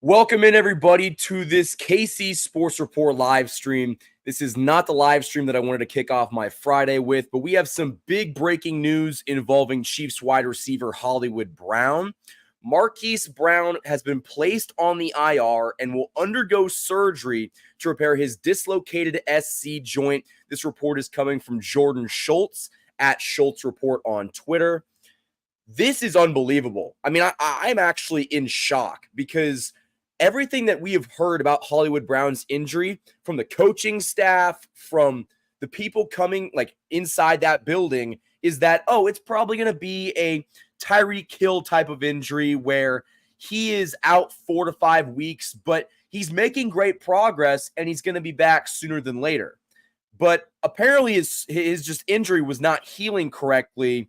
Welcome in, everybody, to this KC Sports Report live stream. This is not the live stream that I wanted to kick off my Friday with, but we have some big breaking news involving Chiefs wide receiver Hollywood Brown. Marquise Brown has been placed on the IR and will undergo surgery to repair his dislocated SC joint. This report is coming from Jordan Schultz at Schultz Report on Twitter. This is unbelievable. I mean, I'm actually in shock because everything that we have heard about Hollywood Brown's injury from the coaching staff, from the people coming like inside that building, is that, it's probably going to be a Tyreek Hill type of injury where he is out 4 to 5 weeks, but he's making great progress and he's going to be back sooner than later. But apparently his just injury was not healing correctly,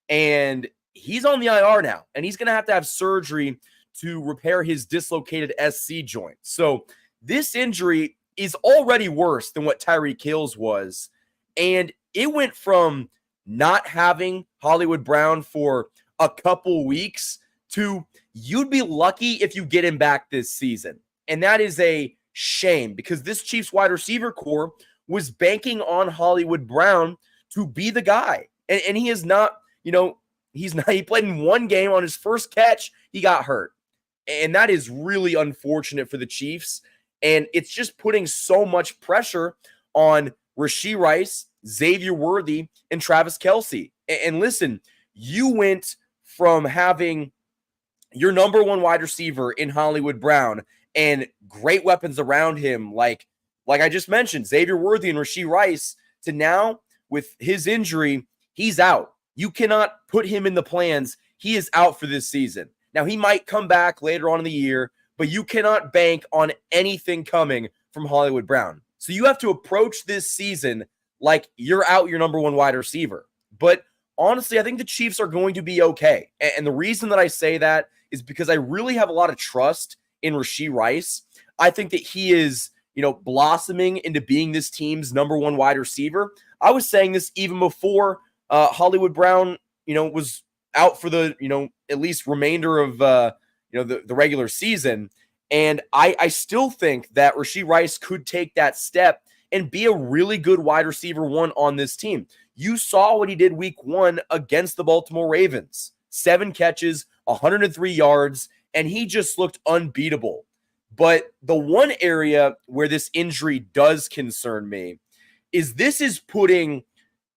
and he's on the IR now, and he's going to have surgery to repair his dislocated SC joint. So this injury is already worse than what Tyreek Hill's was. And it went from not having Hollywood Brown for a couple weeks to you'd be lucky if you get him back this season. And that is a shame because this Chiefs wide receiver core was banking on Hollywood Brown to be the guy. And he is not, he played in one game. On his first catch, he got hurt. And that is really unfortunate for the Chiefs. And it's just putting so much pressure on Rashee Rice, Xavier Worthy, and Travis Kelce. And listen, you went from having your number one wide receiver in Hollywood Brown and great weapons around him, like I just mentioned, Xavier Worthy and Rashee Rice, to now with his injury, he's out. You cannot put him in the plans. He is out for this season. Now, he might come back later on in the year, but you cannot bank on anything coming from Hollywood Brown. So you have to approach this season like you're out your number one wide receiver. But honestly, I think the Chiefs are going to be okay. And the reason that I say that is because I really have a lot of trust in Rashee Rice. I think that he is, blossoming into being this team's number one wide receiver. I was saying this even before Hollywood Brown, was out for the, at least remainder of, the regular season. And I still think that Rashee Rice could take that step and be a really good wide receiver one on this team. You saw what he did week 1 against the Baltimore Ravens. 7 catches, 103 yards, and he just looked unbeatable. But the one area where this injury does concern me is this is putting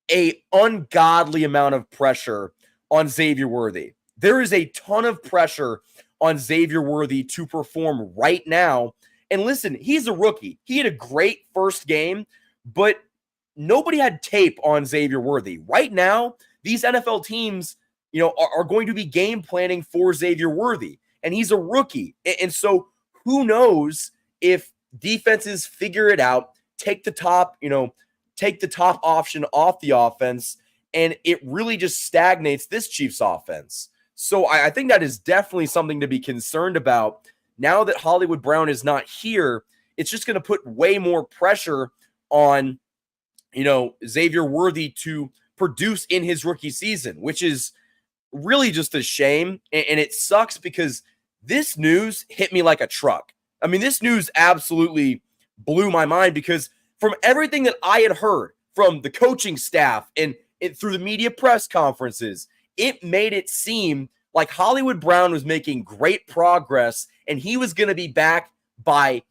a ungodly amount of pressure on Xavier Worthy. There is a ton of pressure on Xavier Worthy to perform right now. And listen, he's a rookie. He had a great first game, but nobody had tape on Xavier Worthy. Right now, these NFL teams, are going to be game planning for Xavier Worthy, and he's a rookie. And so who knows if defenses figure it out, take the top option off the offense, and it really just stagnates this Chiefs offense. So I think that is definitely something to be concerned about. Now that Hollywood Brown is not here, it's just going to put way more pressure on, Xavier Worthy to produce in his rookie season, which is really just a shame. And it sucks because this news hit me like a truck. I mean, this news absolutely blew my mind because from everything that I had heard from the coaching staff and through the media press conferences, it made it seem like Hollywood Brown was making great progress and he was going to be back by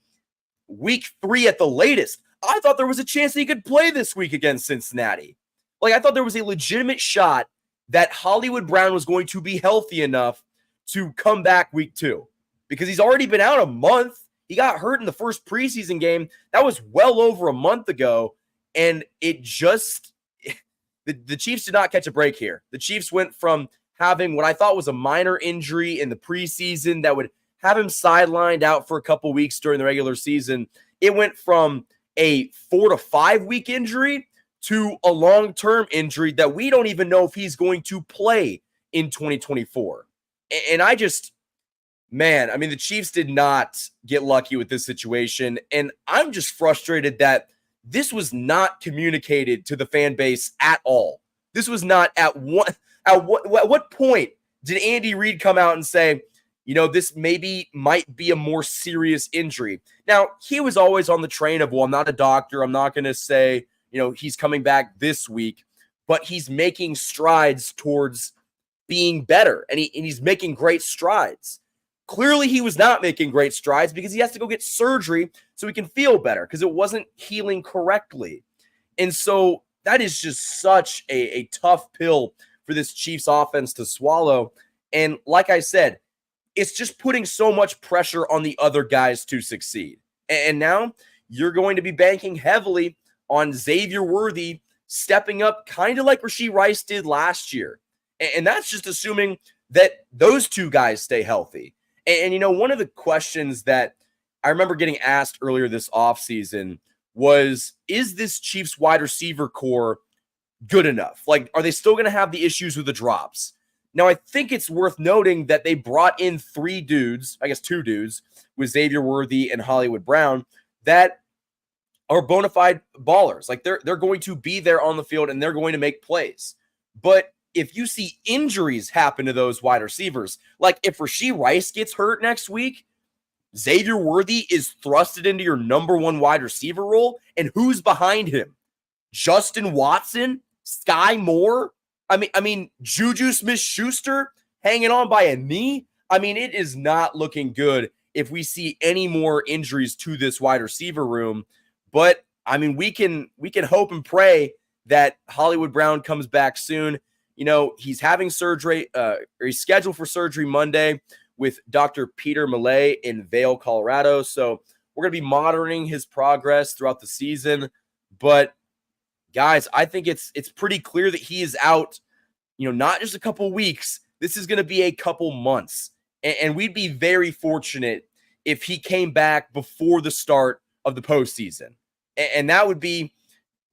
week 3 at the latest. I thought there was a chance that he could play this week against Cincinnati. I thought there was a legitimate shot that Hollywood Brown was going to be healthy enough to come back week 2 because he's already been out a month. He got hurt in the first preseason game. That was well over a month ago, and it just the Chiefs did not catch a break here. The Chiefs went from having what I thought was a minor injury in the preseason that would have him sidelined out for a couple weeks during the regular season. It went from a 4 to 5 week injury to a long-term injury that we don't even know if he's going to play in 2024. And the Chiefs did not get lucky with this situation. And I'm just frustrated that this was not communicated to the fan base at all. This was not at what point did Andy Reid come out and say, this maybe might be a more serious injury. Now, he was always on the train of, well, I'm not a doctor. I'm not going to say, he's coming back this week, but he's making strides towards being better, and he's making great strides. Clearly, he was not making great strides because he has to go get surgery so he can feel better because it wasn't healing correctly. And so that is just such a tough pill for this Chiefs offense to swallow. And like I said, it's just putting so much pressure on the other guys to succeed. And now you're going to be banking heavily on Xavier Worthy stepping up kind of like Rashee Rice did last year. And that's just assuming that those two guys stay healthy. And one of the questions that I remember getting asked earlier this offseason was, is this Chiefs wide receiver core good enough? Like, are they still going to have the issues with the drops? Now, I think it's worth noting that they brought in two dudes, with Xavier Worthy and Hollywood Brown, that are bona fide ballers. Like, they're going to be there on the field and they're going to make plays. But if you see injuries happen to those wide receivers, like if Rashee Rice gets hurt next week, Xavier Worthy is thrusted into your number one wide receiver role, and who's behind him? Justin Watson? Sky Moore? I mean, Juju Smith-Schuster hanging on by a knee? I mean, it is not looking good if we see any more injuries to this wide receiver room. But, I mean, we can hope and pray that Hollywood Brown comes back soon. He's having surgery, or he's scheduled for surgery Monday with Dr. Peter Millay in Vail, Colorado. So we're going to be monitoring his progress throughout the season. But, guys, I think it's pretty clear that he is out, not just a couple weeks. This is going to be a couple months. And we'd be very fortunate if he came back before the start of the postseason. And that would be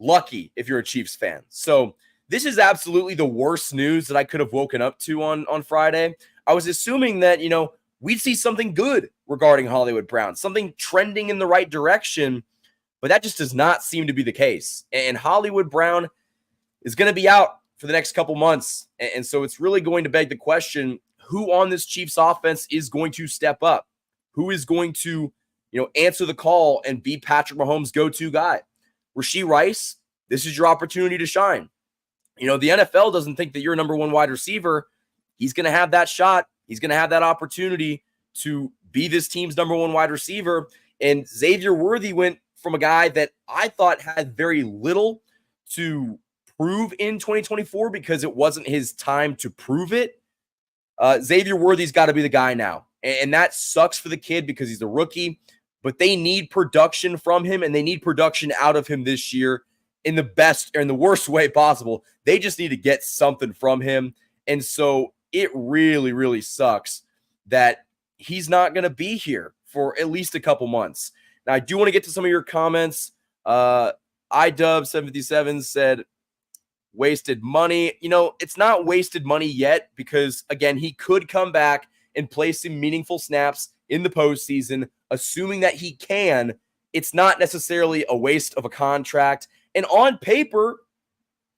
lucky if you're a Chiefs fan. So this is absolutely the worst news that I could have woken up to on Friday. I was assuming that, we'd see something good regarding Hollywood Brown, something trending in the right direction, but that just does not seem to be the case. And Hollywood Brown is going to be out for the next couple months. And so it's really going to beg the question, who on this Chiefs offense is going to step up? Who is going to, answer the call and be Patrick Mahomes' go-to guy? Rashee Rice, this is your opportunity to shine. The NFL doesn't think that you're a number one wide receiver. He's going to have that shot. He's going to have that opportunity to be this team's number one wide receiver. And Xavier Worthy went from a guy that I thought had very little to prove in 2024 because it wasn't his time to prove it. Xavier Worthy's got to be the guy now. And that sucks for the kid because he's a rookie, but they need production from him and they need production out of him this year in the best or in the worst way possible. They just need to get something from him. And so it really, really sucks that he's not going to be here for at least a couple months. Now, I do want to get to some of your comments. iDub757 said, wasted money. It's not wasted money yet because, again, he could come back and play some meaningful snaps in the postseason, assuming that he can. It's not necessarily a waste of a contract. And on paper,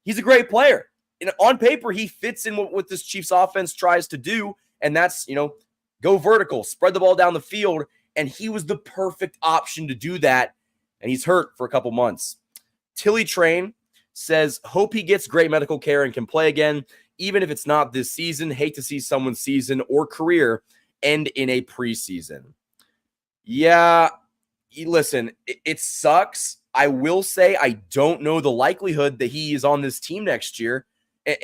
he's a great player. And on paper, he fits in what this Chiefs offense tries to do, and that's, go vertical, spread the ball down the field, and he was the perfect option to do that, and he's hurt for a couple months. Tilly Train says, hope he gets great medical care and can play again, even if it's not this season. Hate to see someone's season or career end in a preseason. Yeah, listen, it sucks. I will say I don't know the likelihood that he is on this team next year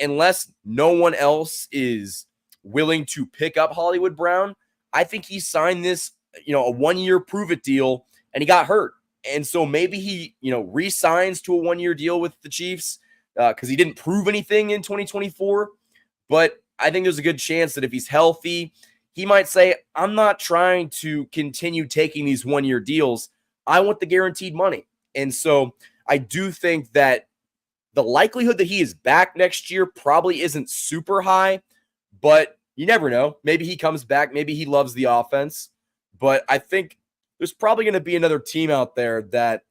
unless no one else is willing to pick up Hollywood Brown. I think he signed this, a 1-year prove-it deal, and he got hurt. And so maybe he, re-signs to a 1-year deal with the Chiefs because he didn't prove anything in 2024. But I think there's a good chance that if he's healthy, he might say, I'm not trying to continue taking these 1-year deals. I want the guaranteed money. And so I do think that the likelihood that he is back next year probably isn't super high, but you never know. Maybe he comes back. Maybe he loves the offense. But I think there's probably going to be another team out there that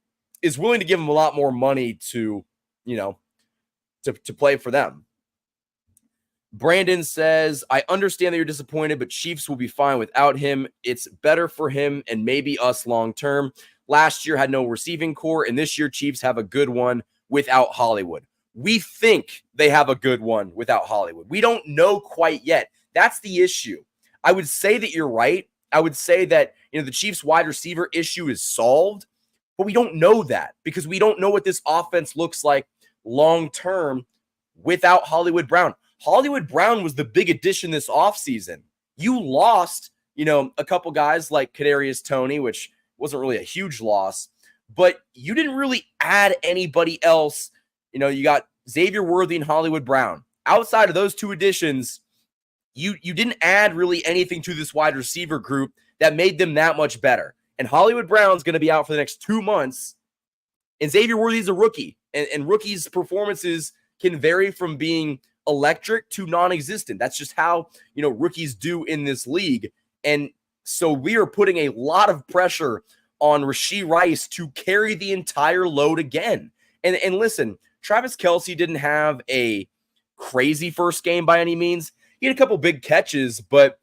is willing to give him a lot more money to, to play for them. Brandon says, I understand that you're disappointed, but Chiefs will be fine without him. It's better for him and maybe us long term. Last year had no receiving core, and this year Chiefs have a good one without Hollywood. We think they have a good one without Hollywood. We don't know quite yet. That's the issue. I would say that you're right. I would say that, the Chiefs wide receiver issue is solved, but we don't know that because we don't know what this offense looks like long term without Hollywood Brown. Hollywood Brown was the big addition this offseason. You lost, a couple guys like Kadarius Toney, which wasn't really a huge loss, but you didn't really add anybody else. You got Xavier Worthy and Hollywood Brown. Outside of those two additions, you didn't add really anything to this wide receiver group that made them that much better. And Hollywood Brown's going to be out for the next 2 months, and Xavier Worthy's a rookie, and rookies' performances can vary from being electric to non-existent. That's just how, rookies do in this league. And so we are putting a lot of pressure on Rashee Rice to carry the entire load again. And listen, Travis Kelce didn't have a crazy first game by any means. He had a couple big catches, but,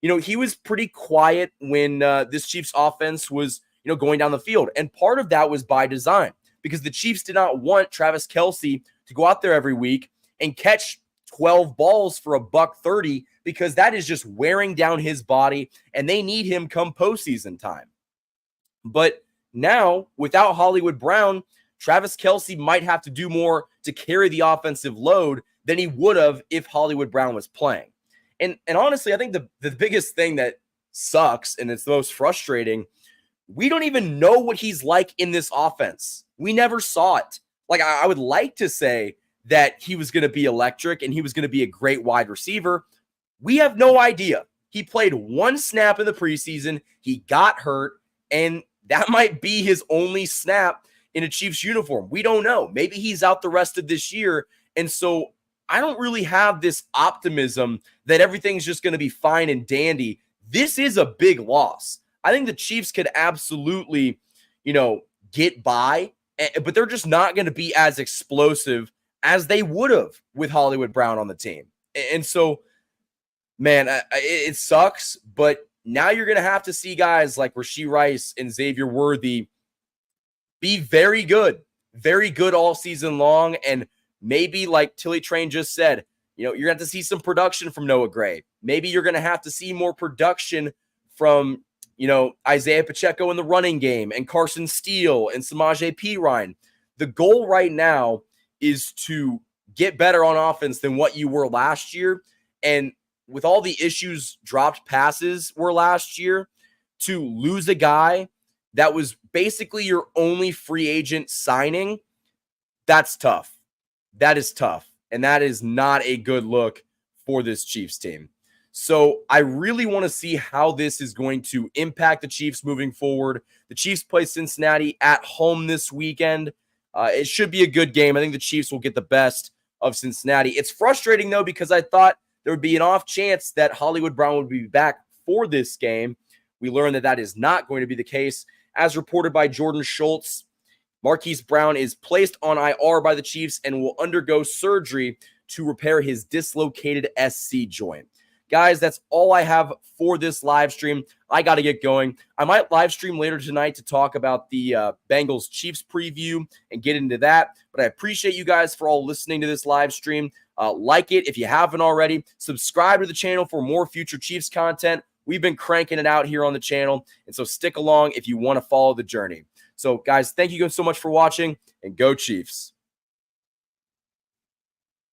he was pretty quiet when this Chiefs offense was, going down the field. And part of that was by design because the Chiefs did not want Travis Kelce to go out there every week and catch 12 balls for $130 because that is just wearing down his body, and they need him come postseason time. But now, without Hollywood Brown, Travis Kelce might have to do more to carry the offensive load than he would have if Hollywood Brown was playing. And honestly, I think the biggest thing that sucks, and it's the most frustrating, we don't even know what he's like in this offense. We never saw it. Like, I would like to say that he was going to be electric and he was going to be a great wide receiver. We have no idea. He played 1 snap in the preseason. He got hurt, and that might be his only snap in a Chiefs uniform. We don't know. Maybe he's out the rest of this year. And so I don't really have this optimism that everything's just going to be fine and dandy. This is a big loss. I think the Chiefs could absolutely, get by, but they're just not going to be as explosive as they would have with Hollywood Brown on the team. And so, man, it sucks, but now you're going to have to see guys like Rashee Rice and Xavier Worthy be very good all season long. And maybe, like Tilly Train just said, you're going to have to see some production from Noah Gray. Maybe you're going to have to see more production from, Isaiah Pacheco in the running game and Carson Steele and Samaje Perine. The goal right now is to get better on offense than what you were last year. And with all the issues dropped passes were last year, to lose a guy that was basically your only free agent signing, that's tough. That is tough. And that is not a good look for this Chiefs team. So I really want to see how this is going to impact the Chiefs moving forward. The Chiefs play Cincinnati at home this weekend. It should be a good game. I think the Chiefs will get the best of Cincinnati. It's frustrating, though, because I thought there would be an off chance that Hollywood Brown would be back for this game. We learned that that is not going to be the case. As reported by Jordan Schultz, Marquise Brown is placed on IR by the Chiefs and will undergo surgery to repair his dislocated SC joint. Guys, that's all I have for this live stream. I got to get going. I might live stream later tonight to talk about the Bengals Chiefs preview and get into that. But I appreciate you guys for all listening to this live stream. Like it if you haven't already. Subscribe to the channel for more future Chiefs content. We've been cranking it out here on the channel. And so stick along if you want to follow the journey. So, guys, thank you so much for watching, and go Chiefs.